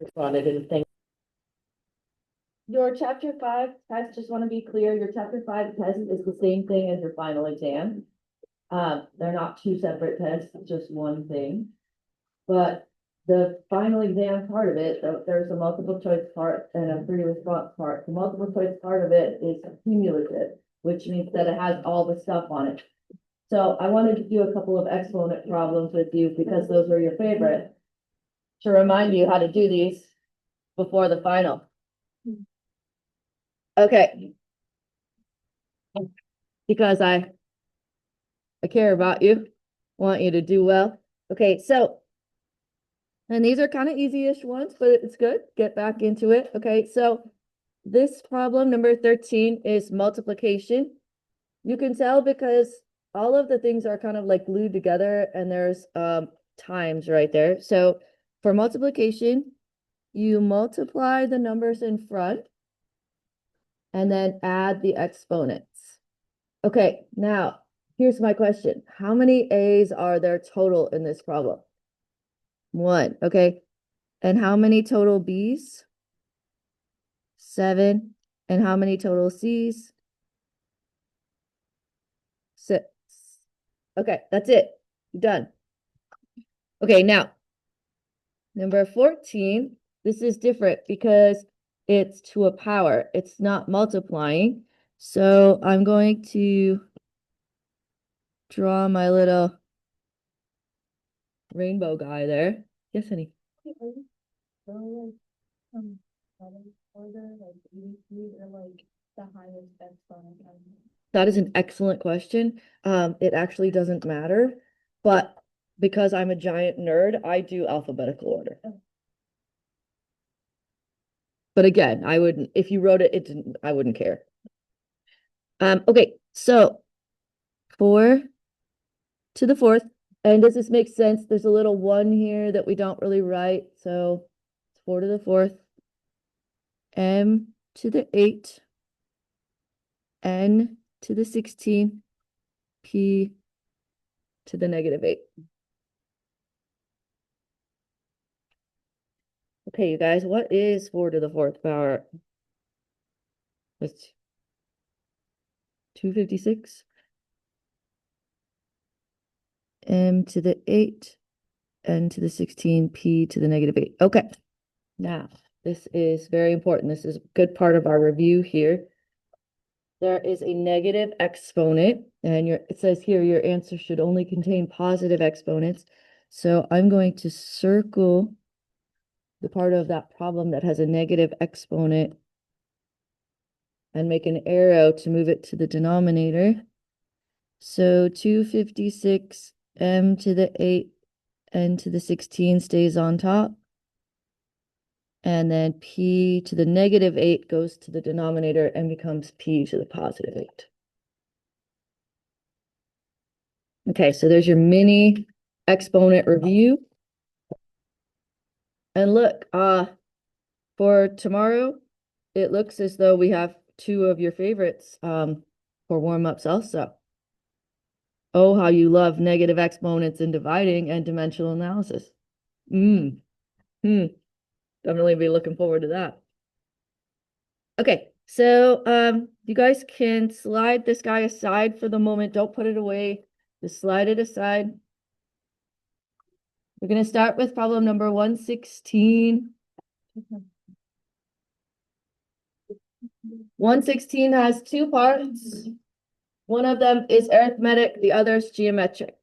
responded and thank. Your chapter five test, just want to be clear, your chapter five test is the same thing as your final exam. They're not two separate tests, just one thing. But the final exam part of it, there's a multiple choice part and a free response part. The multiple choice part of it is cumulative, which means that it has all the stuff on it. So I wanted to do a couple of exponent problems with you because those were your favorite, to remind you how to do these before the final. Okay. Because I care about you, want you to do well. Okay, so, and these are kind of easy-ish ones, but it's good. Get back into it. Okay, so this problem, number 13, is multiplication. You can tell because all of the things are kind of like glued together and there's times right there. So for multiplication, you multiply the numbers in front and then add the exponents. Okay, now here's my question. How many A's are there total in this problem? One, okay. And how many total B's? 7. And how many total C's? 6. Okay, that's it. You're done. Okay, now, number 14, this is different because it's to a power. It's not multiplying. So I'm going to draw my little rainbow guy there. Yes, honey. That is an excellent question. It actually doesn't matter, but because I'm a giant nerd, I do alphabetical order. But again, I wouldn't, if you wrote it, it didn't, I wouldn't care. Okay, so 4 to the 4th, and does this make sense? There's a little 1 here that we don't really write, so it's 4 to the 4th, m to the 8, n to the 16, p to the negative 8. Okay, you guys, what is 4 to the 4th power? That's 256. M to the 8, n to the 16, p to the negative 8. Okay, now this is very important. This is a good part of our review here. There is a negative exponent, and it says here your answer should only contain positive exponents. So I'm going to circle the part of that problem that has a negative exponent and make an arrow to move it to the denominator. So 256 m to the 8 n to the 16 stays on top. And then p to the negative 8 goes to the denominator and becomes p to the positive 8. Okay, so there's your mini exponent review. And look, for tomorrow, it looks as though we have 2 of your favorites for warm-ups also. Oh, how you love negative exponents and dividing and dimensional analysis. Definitely be looking forward to that. Okay, so you guys can slide this guy aside for the moment. Don't put it away. Just slide it aside. We're going to start with problem number 116. 116 has 2 parts. One of them is arithmetic, the other is geometric.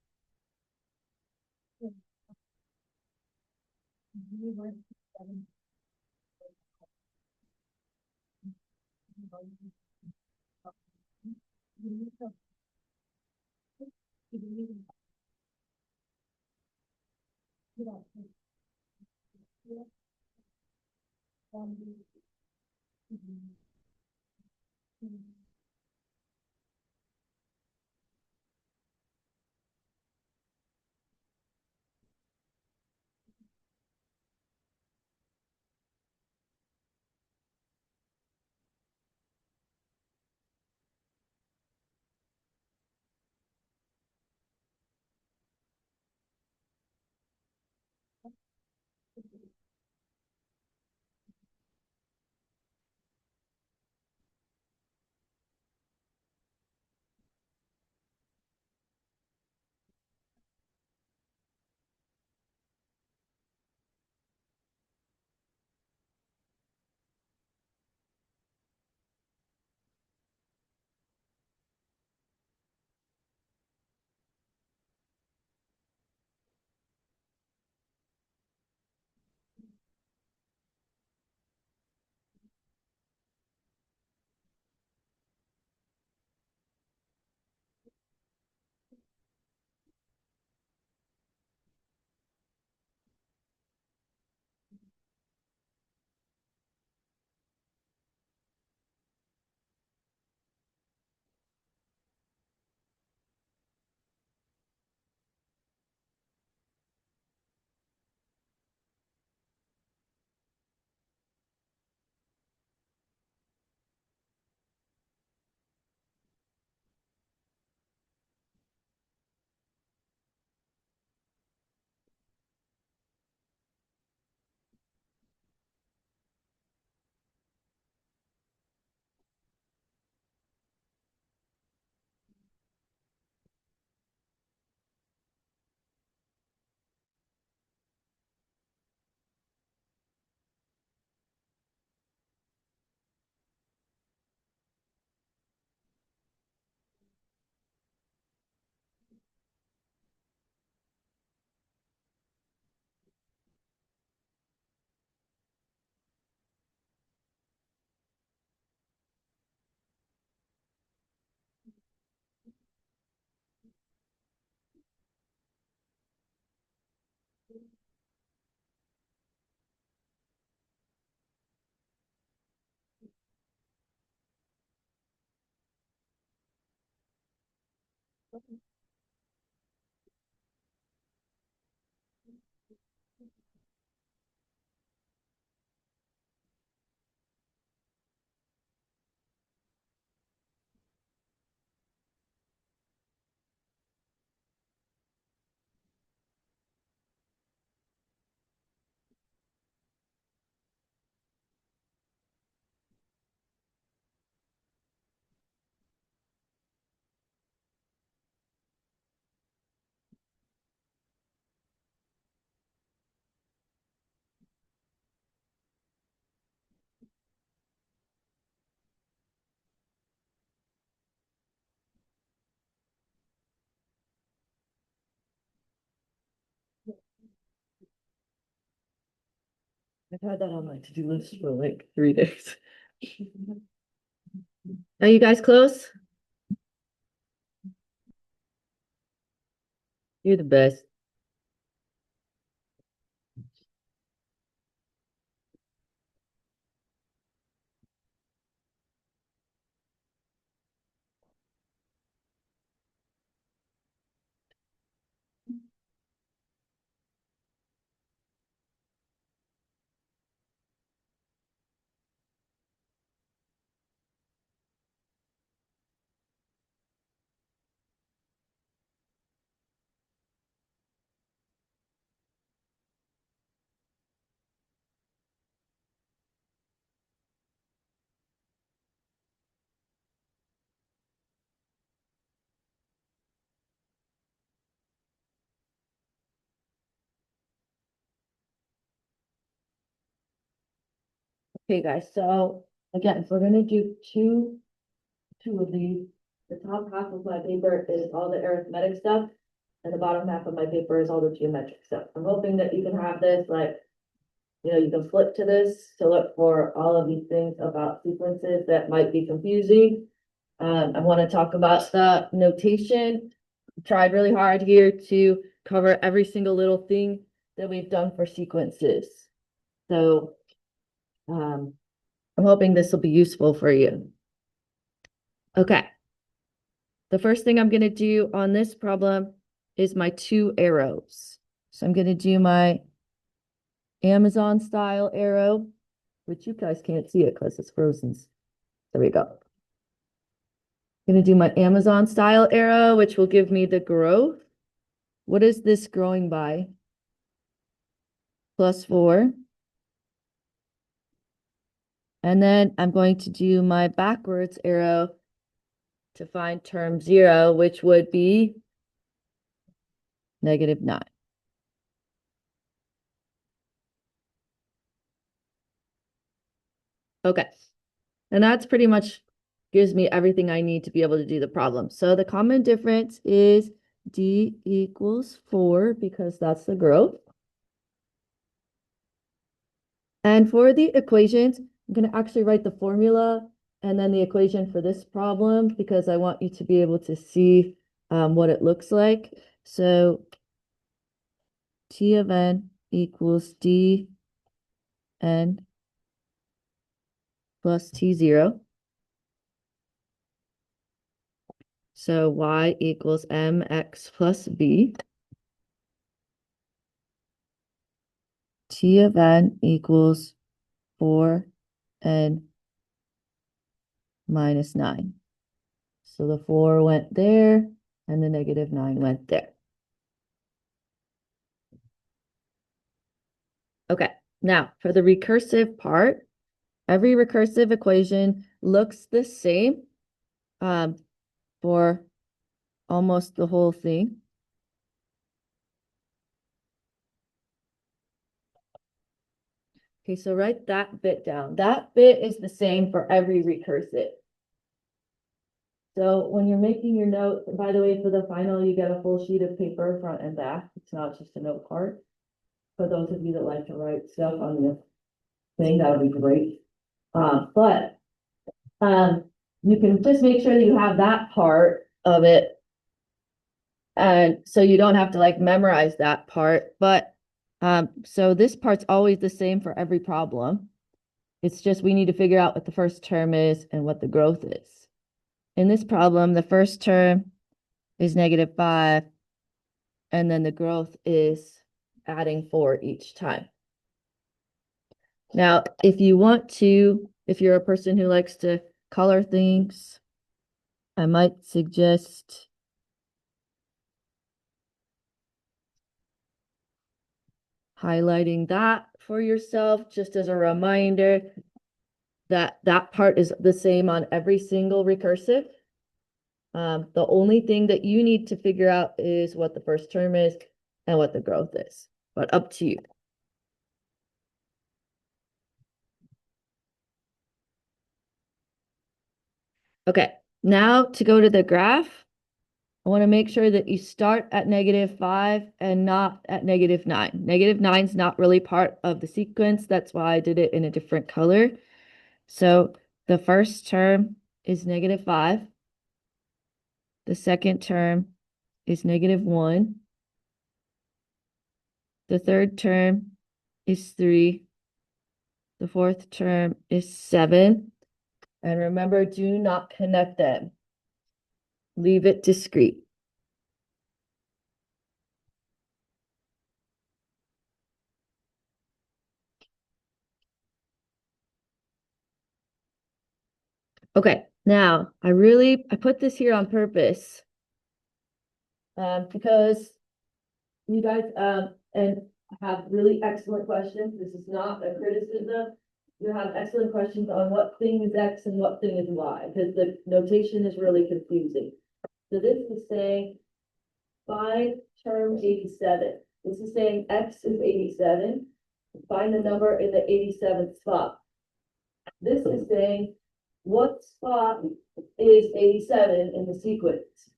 I've had that on my to-do list for like 3 days. Are you guys close? You're the best. Okay, guys, so again, if we're gonna do two of these, the top half of my paper is all the arithmetic stuff, and the bottom half of my paper is all the geometric stuff. I'm hoping that you can have this, like, you can flip to this to look for all of these things about sequences that might be confusing. I want to talk about the notation. Tried really hard here to cover every single little thing that we've done for sequences. So, I'm hoping this will be useful for you. Okay. The first thing I'm going to do on this problem is my 2 arrows. So I'm going to do my Amazon style arrow, which you guys can't see it because it's frozen. There we go. I'm going to do my Amazon style arrow, which will give me the growth. What is this growing by? +4. And then I'm going to do my backwards arrow to find term 0, which would be -9. Okay. And that's pretty much gives me everything I need to be able to do the problem. So the common difference is D equals 4 because that's the growth. And for the equations, I'm going to actually write the formula and then the equation for this problem because I want you to be able to see what it looks like. So T of n equals D n plus T0. So y equals mx plus b. T of n equals 4n minus 9. So the 4 went there and the -9 went there. Okay, now for the recursive part, every recursive equation looks the same for almost the whole thing. Okay, so write that bit down. That bit is the same for every recursive. So when you're making your notes, by the way, for the final, you get a full sheet of paper front and back. It's not just a note card. For those of you that like to write stuff on the thing, that would be great. But you can just make sure that you have that part of it. And so you don't have to like memorize that part. But so this part's always the same for every problem. It's just we need to figure out what the first term is and what the growth is. In this problem, the first term is -5, and then the growth is adding 4 each time. Now, if you want to, if you're a person who likes to color things, I might suggest highlighting that for yourself, just as a reminder that that part is the same on every single recursive. The only thing that you need to figure out is what the first term is and what the growth is, but up to you. Okay, now to go to the graph, I want to make sure that you start at -5 and not at -9. -9 is not really part of the sequence. That's why I did it in a different color. So the first term is -5. The second term is -1. The third term is 3. The fourth term is 7. And remember, do not connect them. Leave it discrete. Okay, now I put this here on purpose because you guys and have really excellent questions. This is not a criticism. You have excellent questions on what thing is X and what thing is Y, because the notation is really confusing. So this is saying find term 87. This is saying X is 87. Find the number in the 87th spot. This is saying what spot is 87 in the sequence?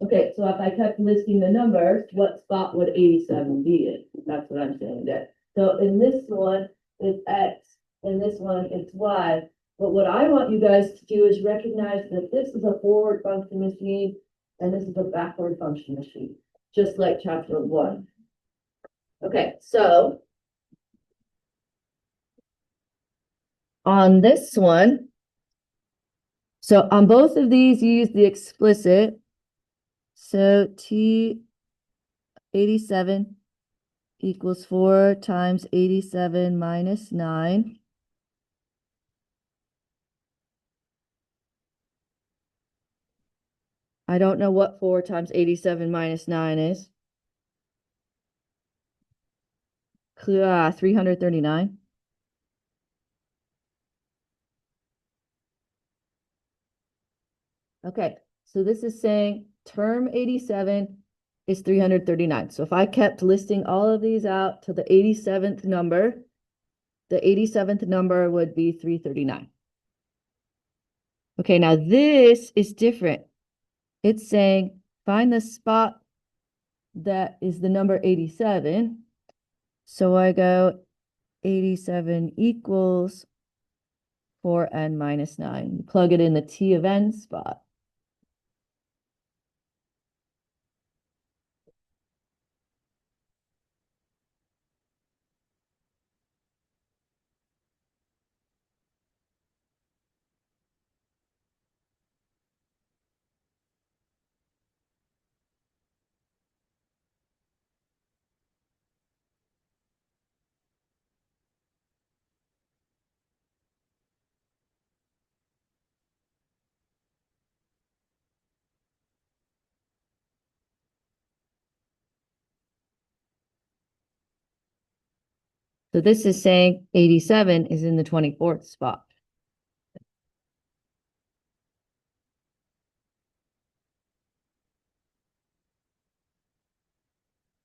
Okay, so if I kept listing the numbers, what spot would 87 be in? That's what I'm saying there. So in this one, it's X, and this one, it's Y. But what I want you guys to do is recognize that this is a forward function machine, and this is a backward function machine, just like chapter 1. Okay, so on this one, so on both of these, you use the explicit. So T87 equals 4 times 87 minus 9. I don't know what 4 times 87 minus 9 is. 339. Okay, so this is saying term 87 is 339. So if I kept listing all of these out to the 87th number, the 87th number would be 339. Okay, now this is different. It's saying find the spot that is the number 87. So I go 87 equals 4n minus 9. Plug it in the T of n spot. So this is saying 87 is in the 24th spot.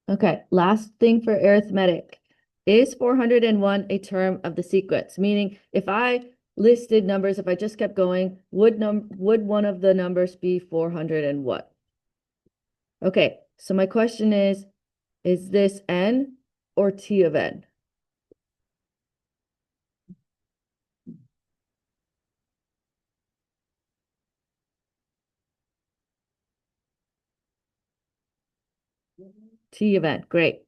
Okay, last thing for arithmetic. Is 401 a term of the sequence? Meaning if I listed numbers, if I just kept going, would one of the numbers be 401? Okay, so my question is this n or T of n? T of n, great.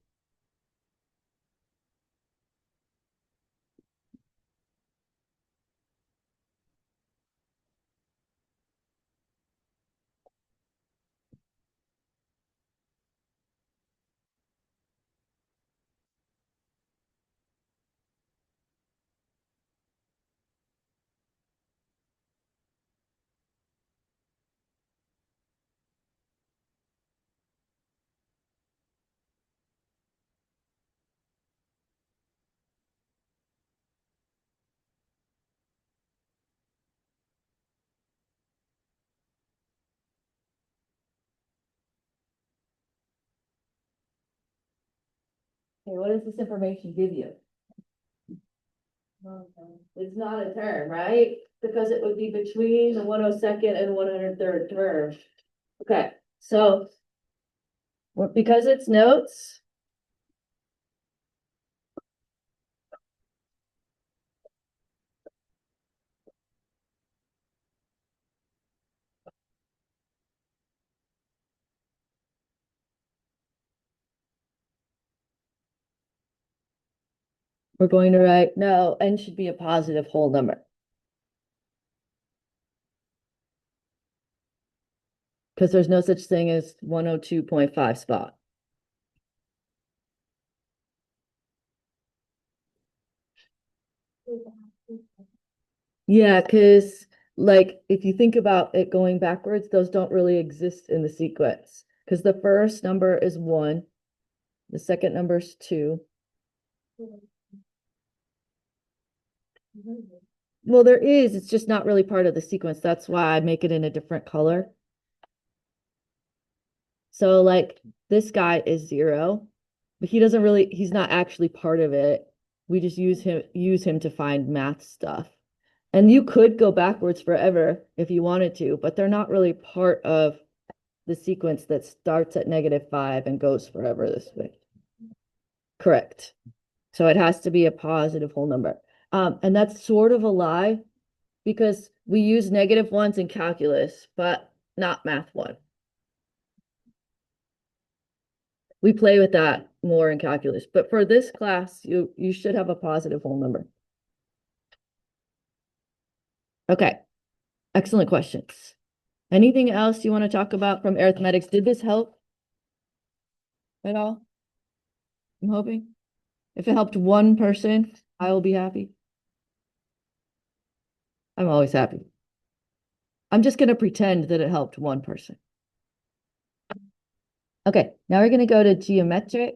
Okay, what does this information give you? It's not a term, right? Because it would be between the 102nd and 103rd term. Okay, so because it's notes, we're going to write no, n should be a positive whole number. Because there's no such thing as 102.5 spot. Yeah, because like if you think about it going backwards, those don't really exist in the sequence. Because the first number is 1, the second number is 2. Well, there is, it's just not really part of the sequence. That's why I make it in a different color. So like this guy is 0, but he's not actually part of it. We just use him to find math stuff. And you could go backwards forever if you wanted to, but they're not really part of the sequence that starts at -5 and goes forever this way. Correct. So it has to be a positive whole number. And that's sort of a lie because we use -1s in calculus, but not math 1. We play with that more in calculus, but for this class, you should have a positive whole number. Okay, excellent questions. Anything else you want to talk about from arithmetics? Did this help at all? I'm hoping. If it helped one person, I will be happy. I'm always happy. I'm just going to pretend that it helped one person. Okay, now we're going to go to geometric.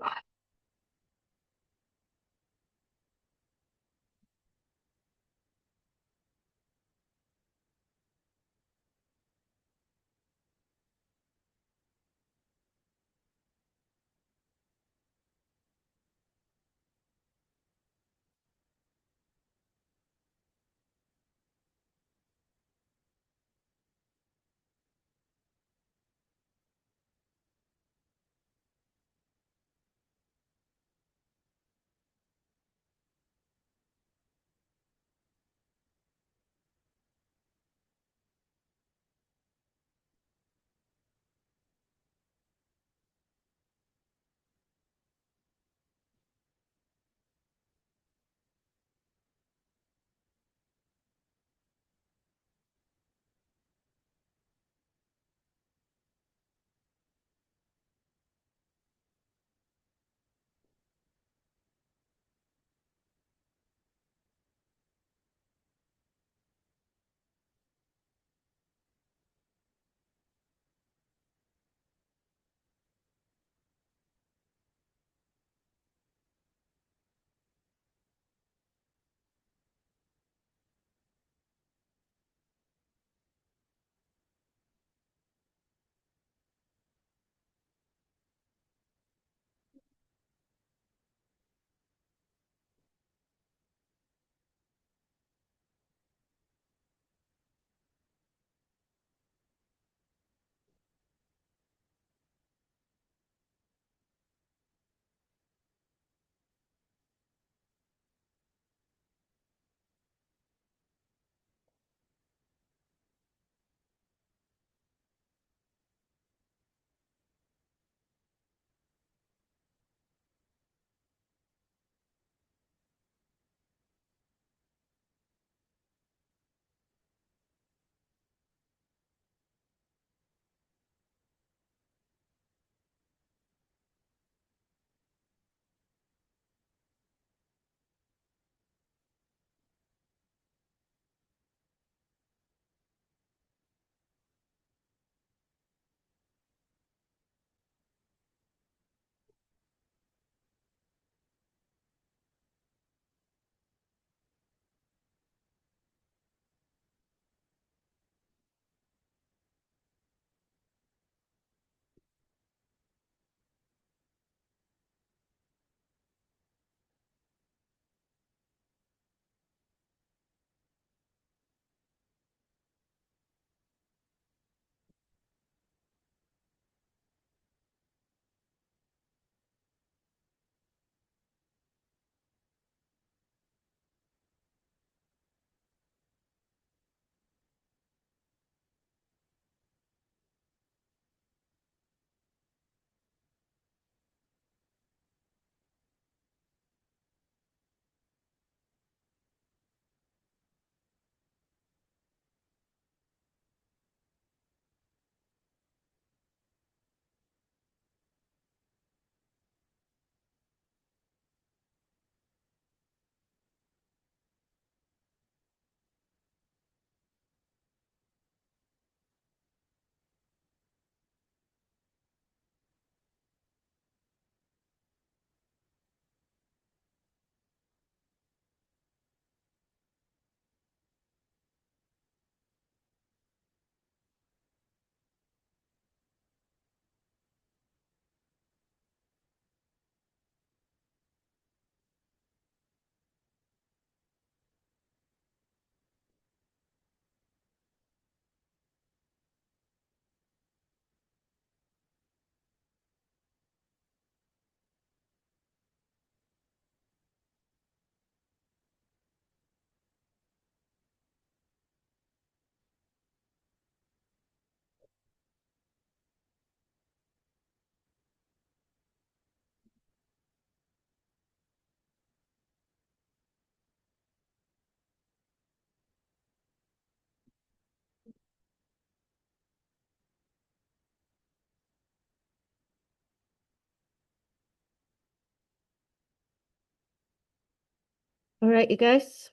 All right, you guys.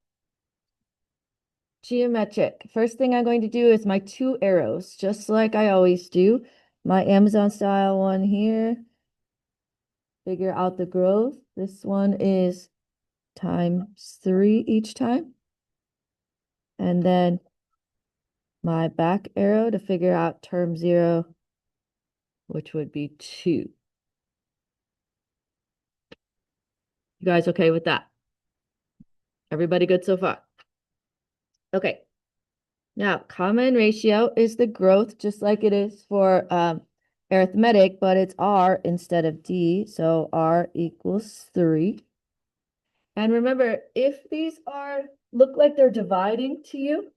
Geometric. First thing I'm going to do is my two arrows, just like I always do. My Amazon style one here. Figure out the growth. This one is ×3 each time. And then my back arrow to figure out term 0, which would be 2. You guys okay with that? Everybody good so far? Okay. Now, common ratio is the growth, just like it is for arithmetic, but it's R instead of D. So R equals 3. And remember, if these look like they're dividing to you,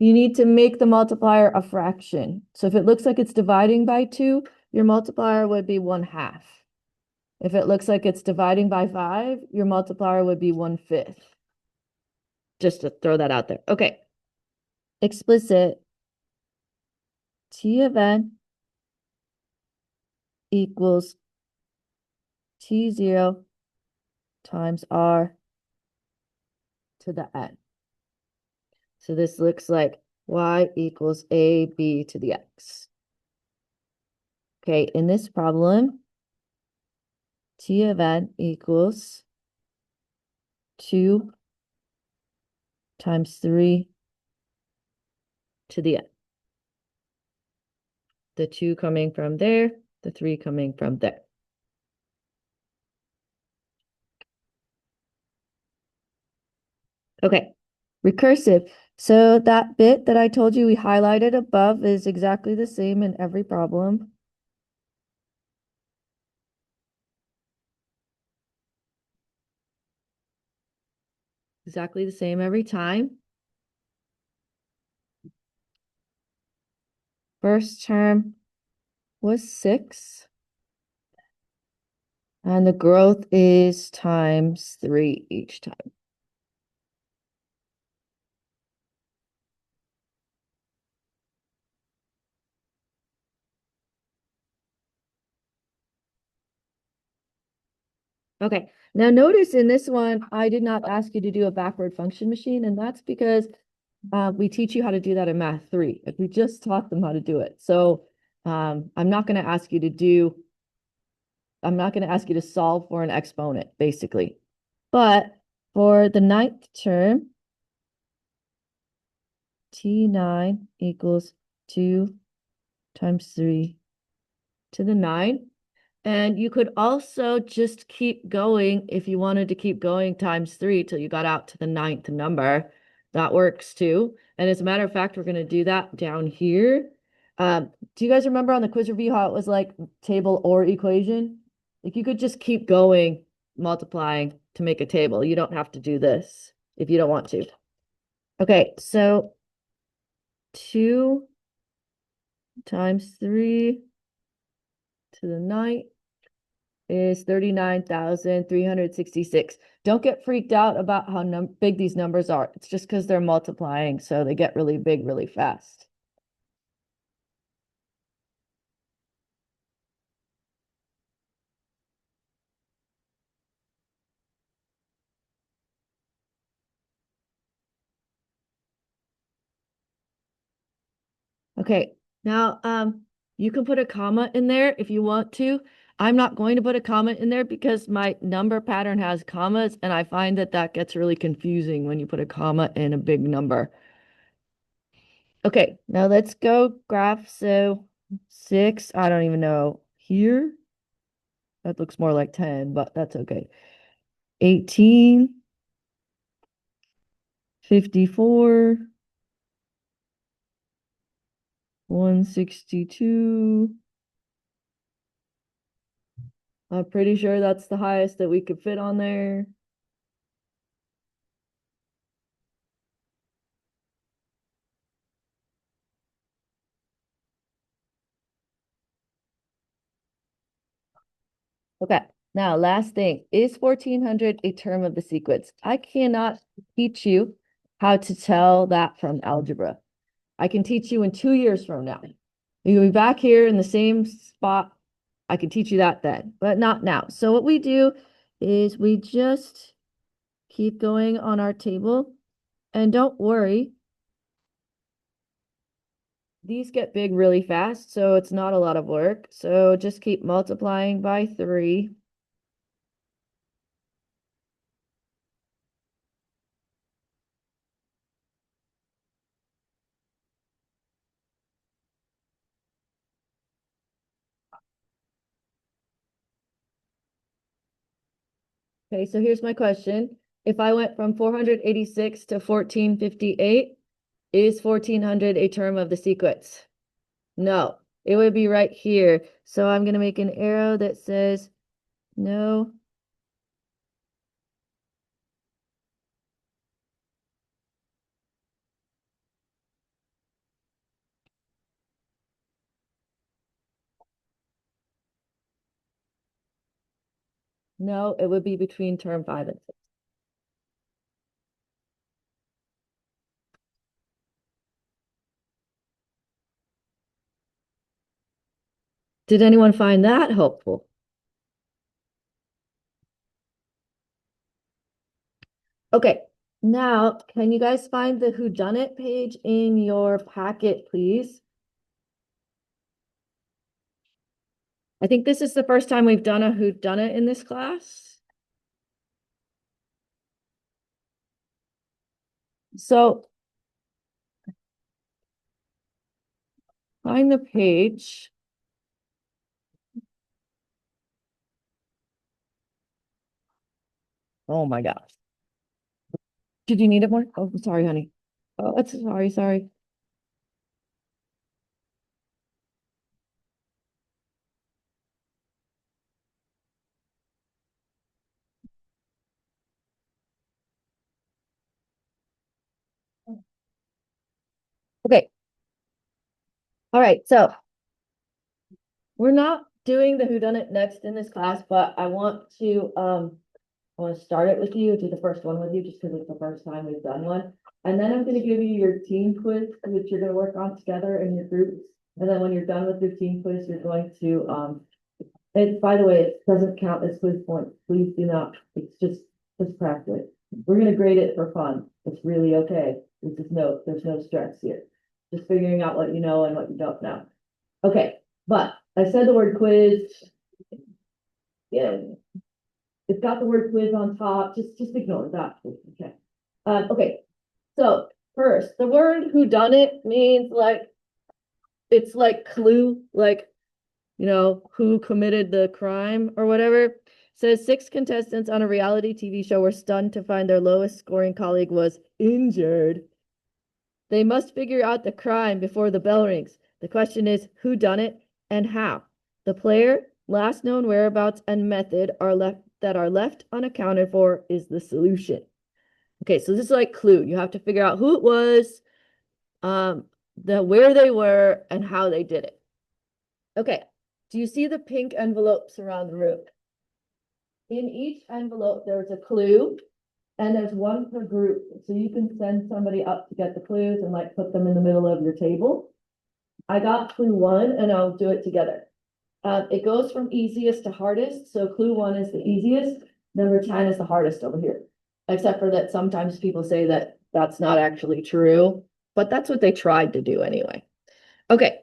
you need to make the multiplier a fraction. So if it looks like it's dividing by 2, your multiplier would be 1/2. If it looks like it's dividing by 5, your multiplier would be 1/5. Just to throw that out there. Okay. Explicit T of n equals T0 times R to the n. So this looks like y equals AB to the x. Okay, in this problem, T of n equals 2 times 3 to the n. The 2 coming from there, the 3 coming from there. Okay, recursive. So that bit that I told you we highlighted above is exactly the same in every problem. Exactly the same every time. First term was 6. And the growth is ×3 each time. Okay, now notice in this one, I did not ask you to do a backward function machine, and that's because we teach you how to do that in Math 3. If we just taught them how to do it. So I'm not going to ask you to solve for an exponent, basically. But for the 9th term, T9 equals 2 times 3 to the 9. And you could also just keep going if you wanted to keep going ×3 till you got out to the 9th number. That works too. And as a matter of fact, we're going to do that down here. Do you guys remember on the quiz review how it was like table or equation? Like you could just keep going multiplying to make a table. You don't have to do this if you don't want to. Okay, so 2 times 3 to the 9th is 39,366. Don't get freaked out about how big these numbers are. It's just because they're multiplying, so they get really big really fast. Okay, now you can put a comma in there if you want to. I'm not going to put a comma in there because my number pattern has commas, and I find that that gets really confusing when you put a comma in a big number. Okay, now let's go graph. So 6, I don't even know here. That looks more like 10, but that's okay. 18, 54, 162. I'm pretty sure that's the highest that we could fit on there. Okay, now last thing, is 1400 a term of the sequence? I cannot teach you how to tell that from algebra. I can teach you in 2 years from now. You'll be back here in the same spot. I can teach you that then, but not now. So what we do is we just keep going on our table. And don't worry, these get big really fast, so it's not a lot of work. So just keep multiplying by 3. Okay, so here's my question. If I went from 486 to 1458, is 1400 a term of the sequence? No, it would be right here. So I'm going to make an arrow that says no. No, it would be between term 5 and 6. Did anyone find that helpful? Okay, now can you guys find the whodunit page in your packet, please? I think this is the first time we've done a whodunit in this class. So find the page. Oh my gosh. Did you need it more? Oh, sorry, honey. Oh, that's sorry. Okay. All right. So we're not doing the whodunit next in this class, but I want to start it with you, do the first one with you, just because it's the first time we've done one. And then I'm going to give you your team quiz, which you're going to work on together in your groups. And then when you're done with your team quiz, you're going to, and by the way, it doesn't count as quiz points. Please do not, it's just practice. We're going to grade it for fun. It's really okay. There's no stress here. Just figuring out what you know and what you don't know. Okay, but I said the word quiz. Yeah, it's got the word quiz on top. Just ignore that. Okay. Okay. So first, the word whodunit means like it's like clue, like who committed the crime or whatever. It says 6 contestants on a reality TV show were stunned to find their lowest scoring colleague was injured. They must figure out the crime before the bell rings. The question is who done it and how. The player, last known whereabouts, and method are left unaccounted for is the solution. Okay, so this is like clue. You have to figure out who it was, where they were, and how they did it. Okay, do you see the pink envelopes around the room? In each envelope, there's a clue, and there's one per group. So you can send somebody up to get the clues and like put them in the middle of your table. I got clue 1, and I'll do it together. It goes from easiest to hardest. So clue 1 is the easiest. Number 10 is the hardest over here. Except for that sometimes people say that that's not actually true, but that's what they tried to do anyway. Okay,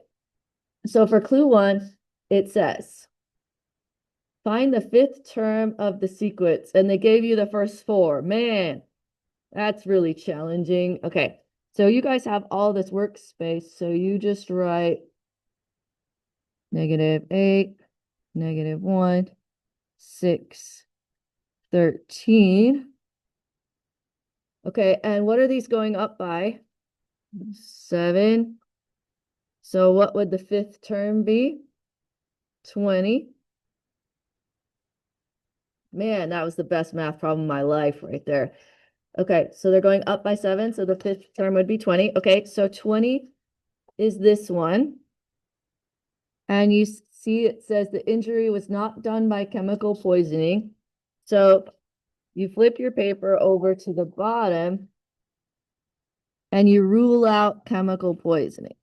so for clue 1, it says, find the 5th term of the sequence, and they gave you the first 4. Man, that's really challenging. Okay, so you guys have all this workspace, so you just write -8, -1, 6, 13. Okay, and what are these going up by? 7. So what would the 5th term be? 20. Man, that was the best math problem of my life right there. Okay, so they're going up by 7, so the 5th term would be 20. Okay, so 20 is this one. And you see it says the injury was not done by chemical poisoning. So you flip your paper over to the bottom and you rule out chemical poisoning.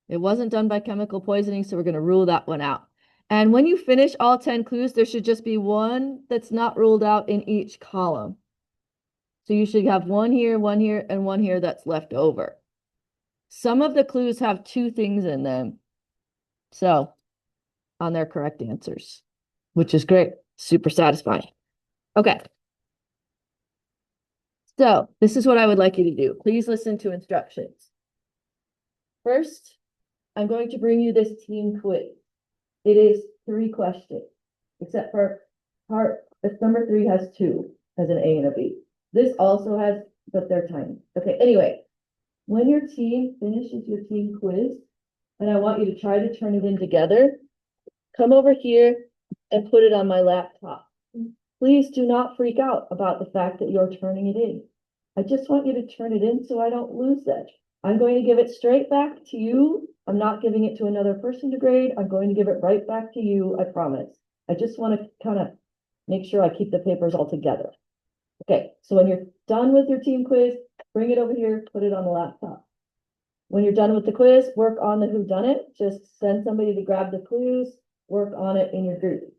It wasn't done by chemical poisoning, so we're going to rule that one out. And when you finish all 10 clues, there should just be one that's not ruled out in each column. So you should have one here, and one here that's left over. Some of the clues have two things in them. So on their correct answers, which is great, super satisfying. Okay. So this is what I would like you to do. Please listen to instructions. First, I'm going to bring you this team quiz. It is 3 questions, except for number 3 has 2 as an A and a B. This also has, but they're tiny. Okay, anyway, when your team finishes your team quiz, and I want you to try to turn it in together, come over here and put it on my laptop. Please do not freak out about the fact that you're turning it in. I just want you to turn it in so I don't lose that. I'm going to give it straight back to you. I'm not giving it to another person to grade. I'm going to give it right back to you, I promise. I just want to kind of make sure I keep the papers all together. Okay, so when you're done with your team quiz, bring it over here, put it on the laptop. When you're done with the quiz, work on the whodunit. Just send somebody to grab the clues, work on it in your group.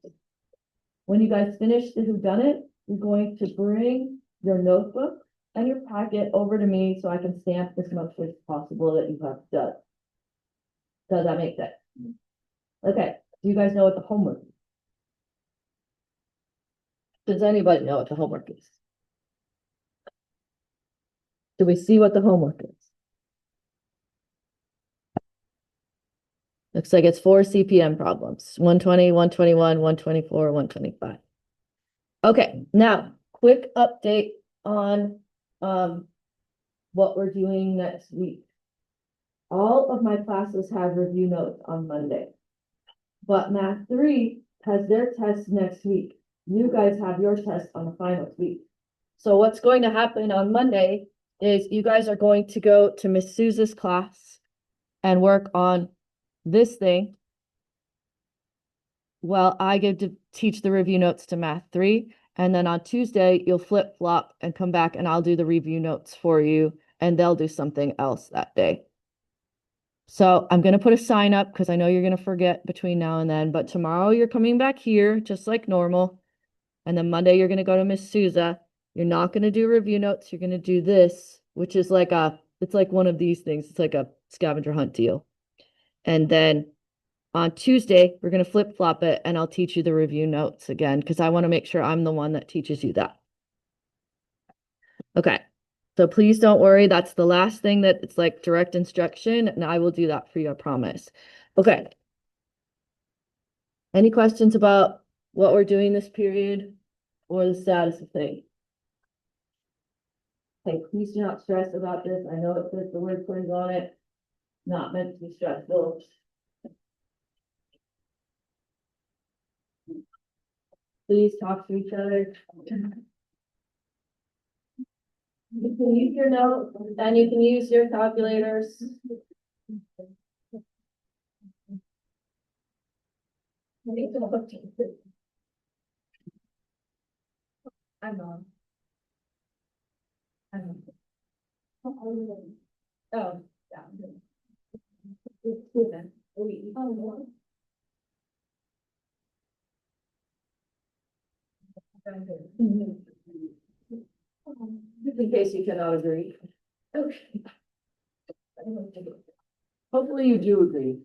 When you guys finish the whodunit, you're going to bring your notebook and your packet over to me so I can stamp as much as possible that you have done. Does that make sense? Okay, do you guys know what the homework is? Does anybody know what the homework is? Do we see what the homework is? Looks like it's 4 CPM problems, 120, 121, 124, 125. Okay, now quick update on what we're doing next week. All of my classes have review notes on Monday, but Math 3 has their test next week. You guys have your test on the finals week. So what's going to happen on Monday is you guys are going to go to Miss Souza's class and work on this thing while I get to teach the review notes to Math 3. And then on Tuesday, you'll flip flop and come back and I'll do the review notes for you and they'll do something else that day. So I'm going to put a sign up because I know you're going to forget between now and then, but tomorrow you're coming back here just like normal. And then Monday you're going to go to Miss Souza. You're not going to do review notes. You're going to do this, which is like it's like one of these things. It's like a scavenger hunt deal. And then on Tuesday, we're going to flip flop it and I'll teach you the review notes again because I want to make sure I'm the one that teaches you that. Okay. So please don't worry. That's the last thing that it's like direct instruction and I will do that for you, I promise. Okay. Any questions about what we're doing this period or the status of things? Okay, please do not stress about this. I know it says the word quiz on it. Not meant to be stressful. Please talk to each other. You can use your notes and you can use your calculators. I'm on. Oh, yeah. Just in case you cannot agree. Okay. Hopefully you do agree.